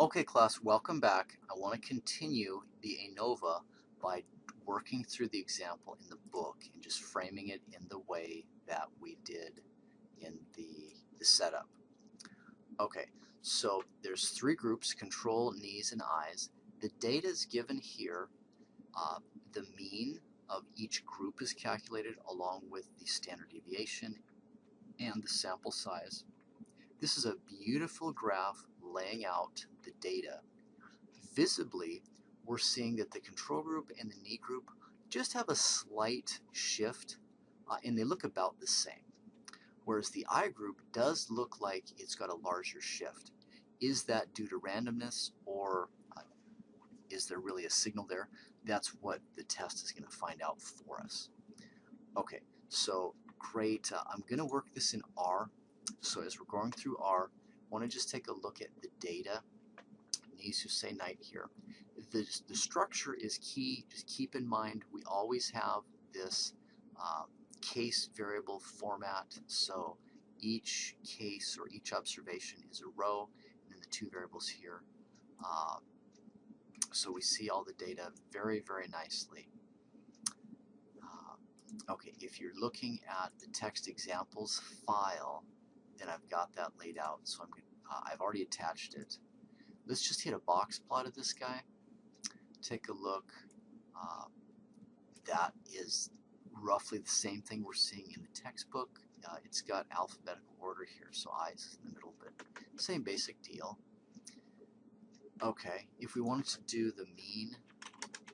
Okay, class, welcome back. I want to continue the ANOVA by working through the example in the book and just framing it in the way that we did in the setup. Okay, so there's three groups: control, knees, and eyes. The data is given here. The mean of each group is calculated along with the standard deviation and the sample size. This is a beautiful graph laying out the data. Visibly, we're seeing that the control group and the knee group just have a slight shift, and they look about the same. Whereas the eye group does look like it's got a larger shift. Is that due to randomness, or is there really a signal there? That's what the test is going to find out for us. Okay, so great. I'm going to work this in R. So as we're going through R, I want to just take a look at the data. Knees who say night here. The structure is key. Just keep in mind we always have this case variable format. So each case or each observation is a row, and then the two variables here. So we see all the data very, very nicely. Okay, if you're looking at the text examples file, then I've got that laid out. So I've already attached it. Let's just hit a box plot of this guy. Take a look. That is roughly the same thing we're seeing in the textbook. It's got alphabetical order here, so I's in the middle, but same basic deal. Okay, if we wanted to do the mean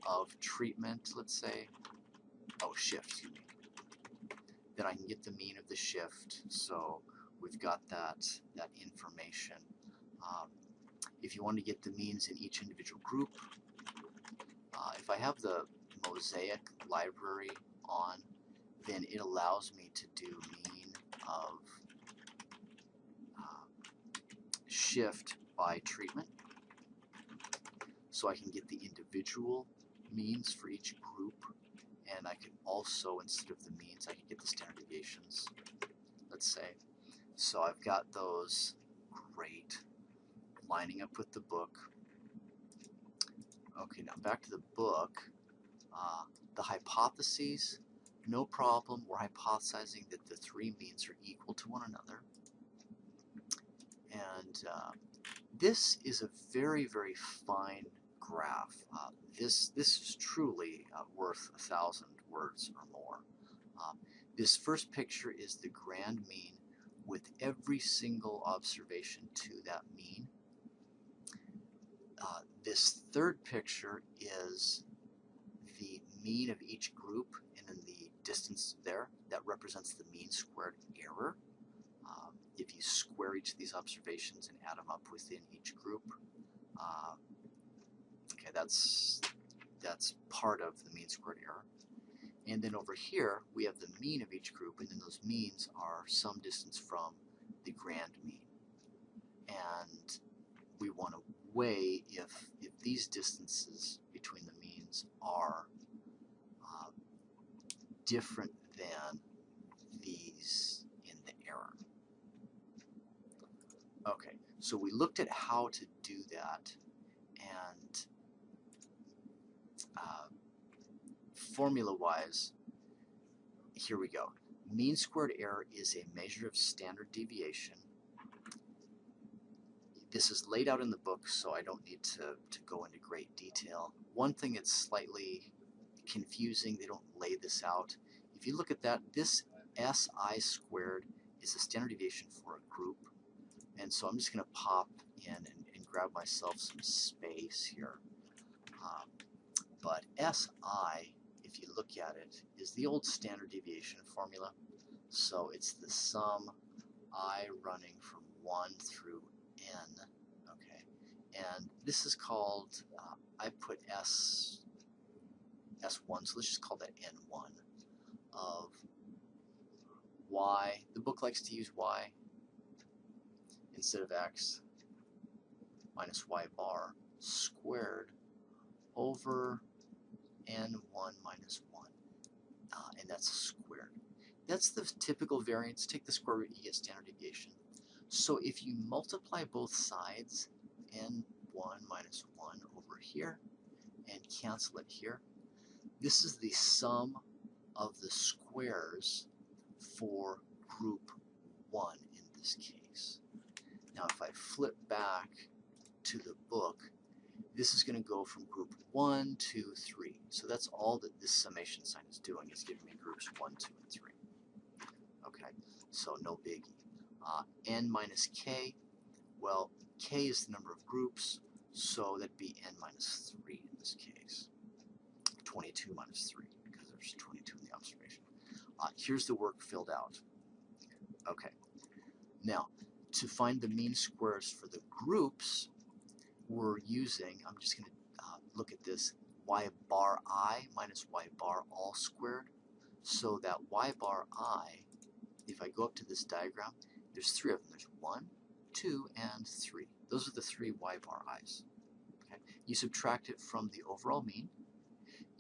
of treatment, let's say, shift, excuse me, then I can get the mean of the shift. So we've got that information. If you want to get the means in each individual group, if I have the Mosaic library on, then it allows me to do mean of shift by treatment. So I can get the individual means for each group, and I could also, instead of the means, I could get the standard deviations, let's say. So I've got those great, lining up with the book. Okay, now back to the book. The hypotheses, no problem. We're hypothesizing that the three means are equal to one another. And this is a very, very fine graph. This is truly worth 1,000 words or more. This first picture is the grand mean with every single observation to that mean. This third picture is the mean of each group, and then the distance there, that represents the mean squared error. If you square each of these observations and add them up within each group, okay, that's part of the mean squared error. And then over here, we have the mean of each group, and then those means are some distance from the grand mean. And we want to weigh if these distances between the means are different than these in the error. Okay, so we looked at how to do that, and formula-wise, here we go. Mean squared error is a measure of standard deviation. This is laid out in the book, so I don't need to go into great detail. One thing that's slightly confusing, they don't lay this out. If you look at that, this SI squared is the standard deviation for a group. And so I'm just going to pop in and grab myself some space here. But SI, if you look at it, is the old standard deviation formula. So it's the sum I running from 1 through n. Okay, and this is called, I put S1, so let's just call that N1 of y. The book likes to use y instead of x minus y bar squared over n1 minus 1, and that's squared. That's the typical variance. Take the square root, you get standard deviation. So if you multiply both sides, n1 1 minus 1 over here and cancel it here. This is the sum of the squares for group 1 in this case. Now if I flip back to the book, this is going to go from group 1, 2, 3. So that's all that this summation sign is doing, is giving me groups 1, 2, and 3. Okay, so no biggie. N minus k, well, k is the number of groups, so that'd be n minus 3 in this case. 22 minus 3, because there's 22 in the observation. Here's the work filled out. Okay, now to find the mean squares for the groups, we're using, I'm just going to look at this, y bar I minus y bar all squared. So that y bar I, if I go up to this diagram, there's 3 of them. There's 1, 2, and 3. Those are the 3 y bar i's. Okay? You subtract it from the overall mean,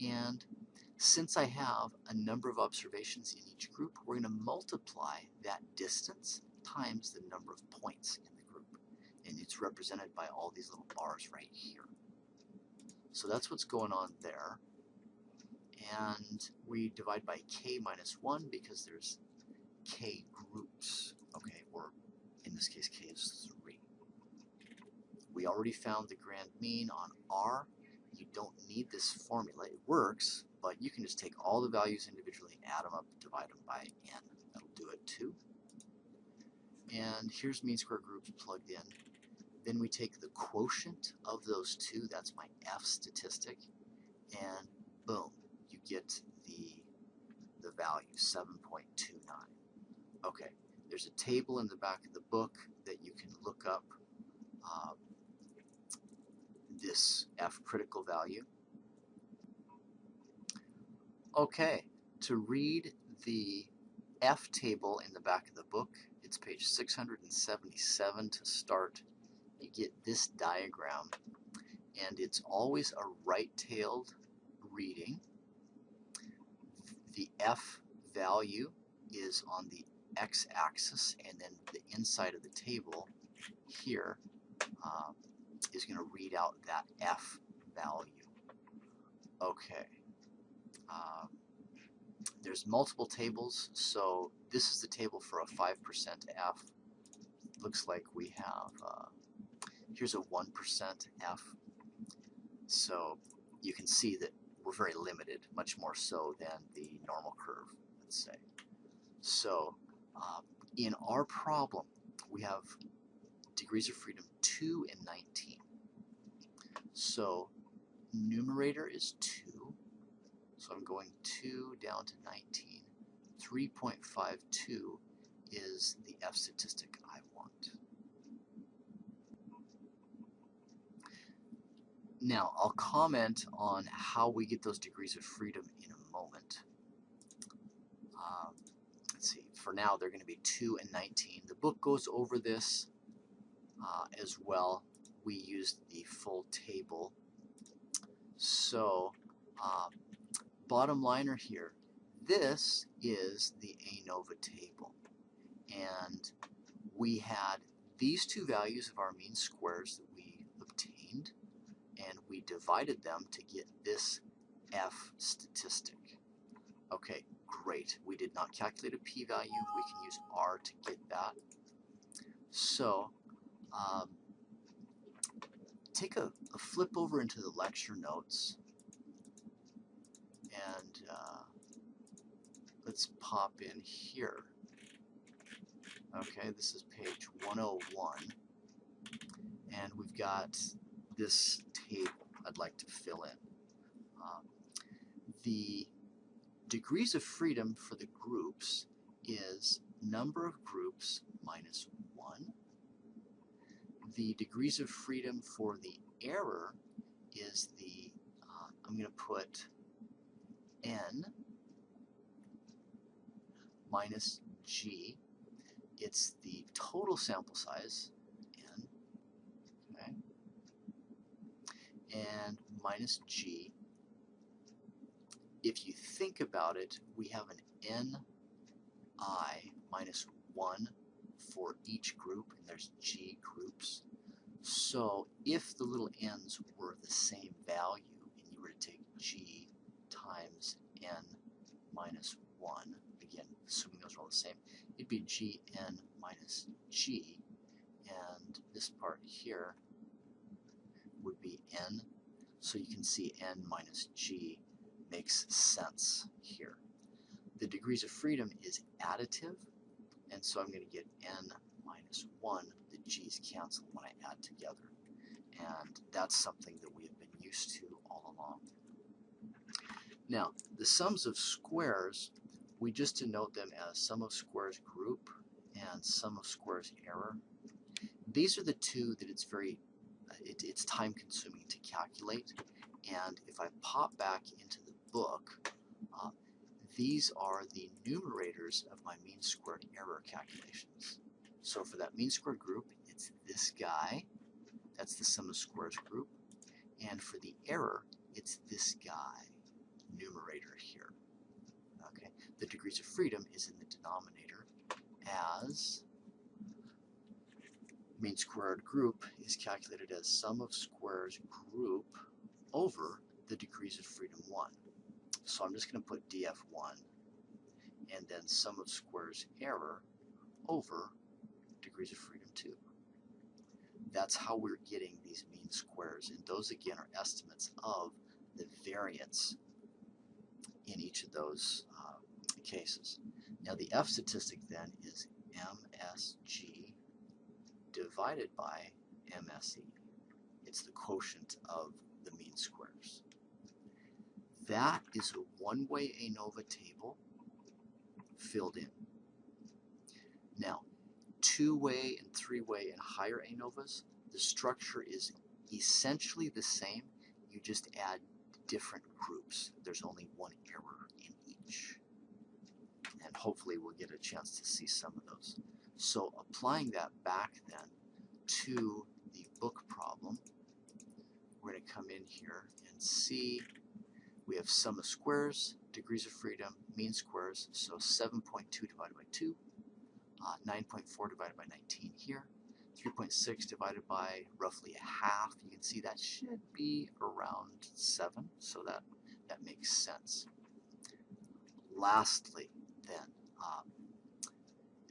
and since I have a number of observations in each group, we're going to multiply that distance times the number of points in the group. And it's represented by all these little bars right here. So that's what's going on there. And we divide by k minus 1 because there's k groups. Okay, or in this case k is 3. We already found the grand mean on r. You don't need this formula. It works, but you can just take all the values individually, add them up, divide them by n. That'll do it too. And here's mean square groups plugged in. Then we take the quotient of those two, that's my F statistic, and boom, you get the value, 7.29. Okay, there's a table in the back of the book that you can look up this F critical value. Okay, to read the F table in the back of the book, it's page 677 to start. You get this diagram, and it's always a right-tailed reading. The F value is on the x-axis, and then the inside of the table here is going to read out that F value. Okay. There's multiple tables, so this is the table for a 5% F. Looks like we have, here's a 1% F. So you can see that we're very limited, much more so than the normal curve, let's say. So in our problem, we have degrees of freedom 2 and 19. So numerator is 2. So I'm going 2 down to 19. 3.52 is the F statistic I want. Now, I'll comment on how we get those degrees of freedom in a moment. Let's see, for now they're going to be 2 and 19. The book goes over this as well. We used the full table. So, bottom liner here, this is the ANOVA table. And we had these two values of our mean squares that we obtained, and we divided them to get this F statistic. Okay, great. We did not calculate a p-value. We can use R to get that. So, take a flip over into the lecture notes, and let's pop in here. Okay, this is page 101, and we've got this table I'd like to fill in. The degrees of freedom for the groups is number of groups minus 1. The degrees of freedom for the error is the, I'm going to put n minus g. It's the total sample size, n, okay, and minus g. If you think about it, we have an ni minus 1 for each group, and there's g groups. So if the little n's were the same value, and you were to take g times n minus 1, again, assuming those are all the same, it'd be gn minus g, and this part here would be n. So you can see n minus g makes sense here. The degrees of freedom is additive, and so I'm going to get n minus 1. The g's cancel when I add together, and that's something that we have been used to all along. Now, the sums of squares, we just denote them as sum of squares group and sum of squares error. These are the two that it's time consuming to calculate, and if I pop back into the book, these are the numerators of my mean squared error calculations. So for that mean squared group, it's this guy, that's the sum of squares group, and for the error, it's this guy, numerator here. Okay, the degrees of freedom is in the denominator, as mean squared group is calculated as sum of squares group over the degrees of freedom 1. So I'm just going to put df1 and then sum of squares error over degrees of freedom 2. That's how we're getting these mean squares, and those again are estimates of the variance in each of those cases. Now the F statistic then is MSG divided by MSE. It's the quotient of the mean squares. That is a one-way ANOVA table filled in. Now, two-way and three-way and higher ANOVAs, the structure is essentially the same. You just add different groups. There's only one error in each. And hopefully we'll get a chance to see some of those. So applying that back then to the book problem, we're going to come in here and see we have sum of squares, degrees of freedom, mean squares, so 7.2 divided by 2, 9.4 divided by 19 here, 3.6 divided by roughly a half. You can see that should be around 7, so that makes sense. Lastly, then,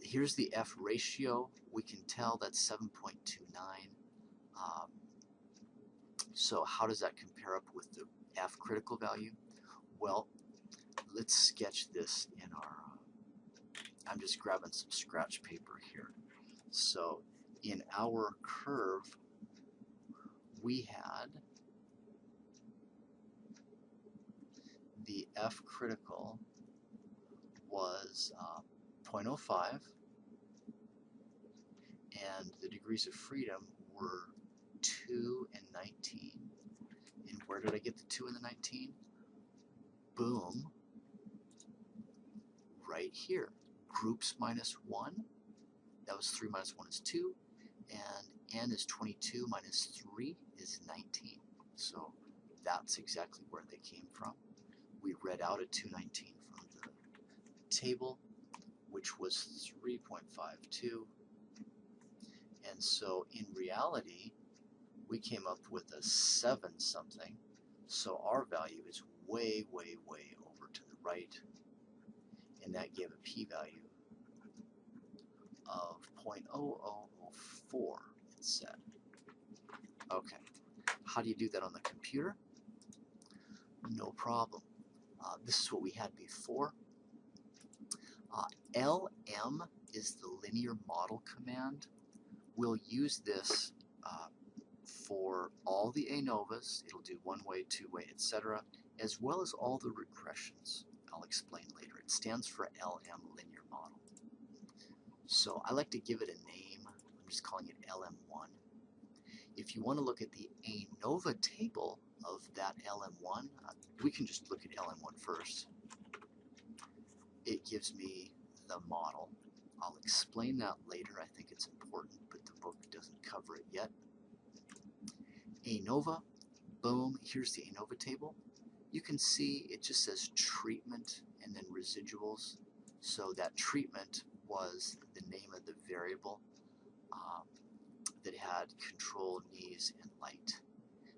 here's the F ratio. We can tell that's 7.29. So how does that compare up with the F critical value? Well, let's sketch this in our, I'm just grabbing some scratch paper here. So in our curve, we had the F critical was 0.05, and the degrees of freedom were 2 and 19. And where did I get the 2 and the 19? Boom, right here. Groups minus 1, that was 3 minus 1 is 2, and n is 22 minus 3 is 19. So that's exactly where they came from. We read out a 219 from the table, which was 3.52. And so in reality, we came up with a 7 something. So our value is way, way, way over to the right. And that gave a p-value of 0.0004, it said. Okay, how do you do that on the computer? No problem. This is what we had before. LM is the linear model command. We'll use this for all the ANOVAs. It'll do one-way, two-way, etc., as well as all the regressions. I'll explain later. It stands for LM, linear model. So I like to give it a name. I'm just calling it LM1. If you want to look at the ANOVA table of that LM1, we can just look at LM1 first. It gives me the model. I'll explain that later. I think it's important, but the book doesn't cover it yet. ANOVA, boom, here's the ANOVA table. You can see it just says treatment and then residuals. So that treatment was the name of the variable that had had control, knees, and light.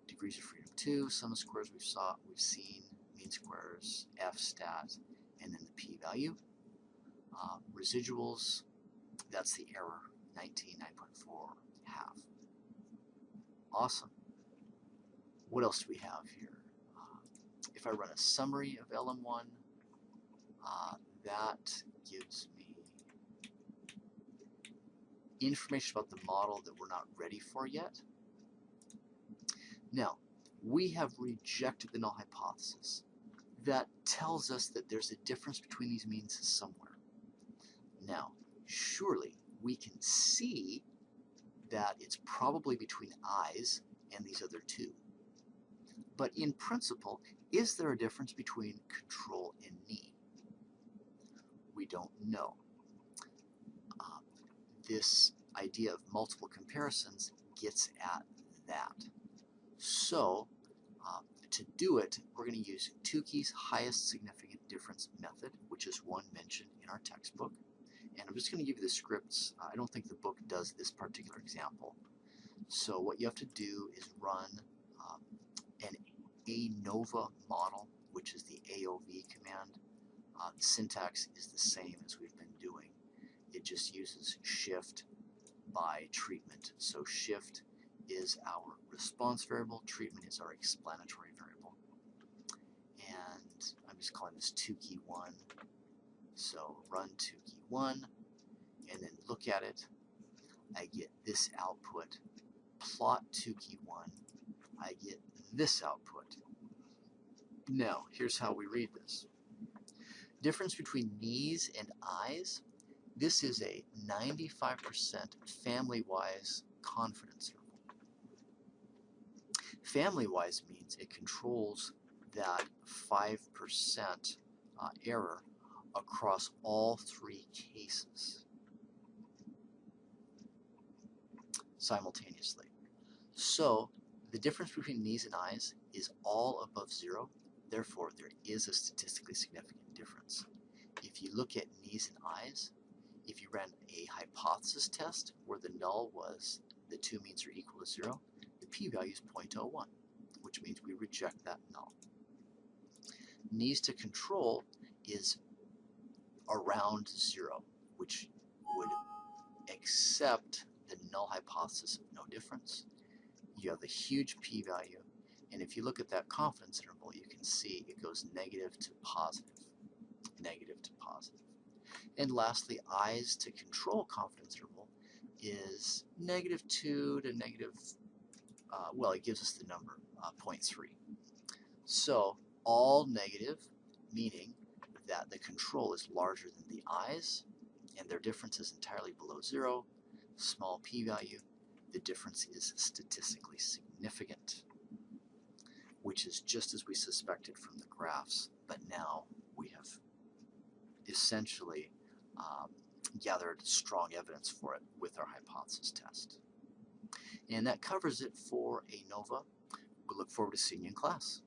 Degrees of freedom 2, sum of squares we've seen, mean squares, F stat, and then the p-value. Residuals, that's the error, 19, 9.4, half. Awesome. What else do we have here? If I run a summary of LM1, that gives me information about the model that we're not ready for yet. Now, we have rejected the null hypothesis. That tells us that there's a difference between these means somewhere. Now, surely we can see that it's probably between eyes and these other two. But in principle, is there a difference between control and knee? We don't know. This idea of multiple comparisons gets at that. So, to do it, we're going to use Tukey's highest significant difference method, which is one mentioned in our textbook. And I'm just going to give you the scripts. I don't think the book does this particular example. So what you have to do is run an ANOVA model, which is the AOV command. The syntax is the same as we've been doing. It just uses shift by treatment. So shift is our response variable, treatment is our explanatory variable. And I'm just calling this Tukey1. So run Tukey1, and then look at it. I get this output. Plot Tukey1. I get this output. Now, here's how we read this. Difference between knees and eyes. This is a 95% family-wise confidence interval. Family-wise means it controls that 5% error across all three cases simultaneously. So the difference between knees and eyes is all above 0. Therefore, there is a statistically significant difference. If you look at knees and eyes, if you ran a hypothesis test where the null was the two means are equal to 0, the p-value is 0.01, which means we reject that null. Knees to control is around 0, which would accept the null hypothesis of no difference. You have a huge p-value, and if you look at that confidence interval, you can see it goes negative to positive, negative to positive. And lastly, eyes to control confidence interval is -2 to negative, well, it gives us the number, 0.3. So all negative, meaning that the control is larger than the eyes, and their difference is entirely below 0, small p-value, the difference is statistically significant, which is just as we suspected from the graphs, but now we have essentially gathered strong evidence for it with our hypothesis test. And that covers it for ANOVA. We look forward to seeing you in class.